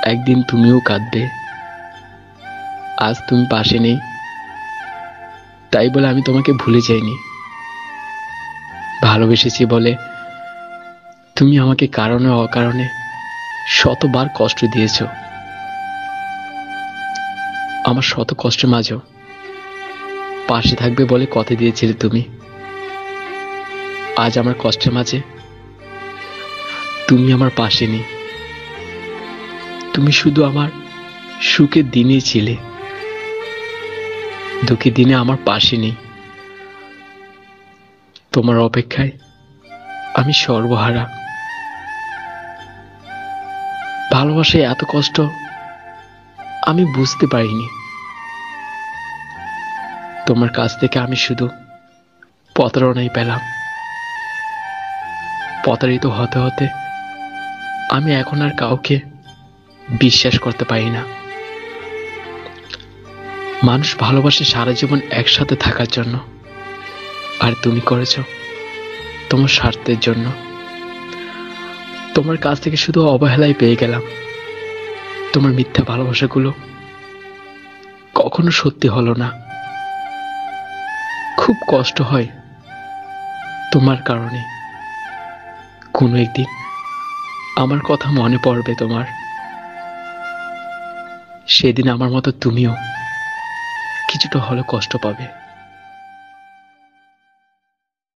একদিন তুমিও কাঁদবে। আজ তুমি পাশে নেই, তাই বলে আমি তোমাকে ভুলে যাইনি। ভালোবেসেছি বলে তুমি আমাকে কারণে অকারণে শতবার কষ্ট দিয়েছ। আমার শত কষ্টের মাঝেও পাশে থাকবে বলে কথা দিয়েছিলে তুমি। আজ আমার কষ্টের মাঝে তুমি আমার পাশে নেই। তুমি শুধু আমার সুখের দিনেই ছিলে, দুঃখের দিনে আমার পাশে নেই। তোমার অপেক্ষায় আমি সর্বহারা। ভালোবাসায় এত কষ্ট আমি বুঝতে পারিনি। তোমার কাছ থেকে আমি শুধু প্রতারণাই পেলাম। প্রতারিত হতে হতে আমি এখন আর কাউকে বিশ্বাস করতে পারি না। মানুষ ভালোবাসে সারা জীবন একসাথে থাকার জন্য, আর তুমি করেছো তোমার স্বার্থের জন্য। তোমার কাছ থেকে শুধু অবহেলাই পেয়ে গেলাম। তোমার মিথ্যা ভালোবাসাগুলো কখনো সত্যি হলো না। খুব কষ্ট হয় তোমার কারণে। কোনো একদিন আমার কথা মনে পড়বে তোমার, সেদিন আমার মতো তুমিও কিছুটা হলেও কষ্ট পাবে।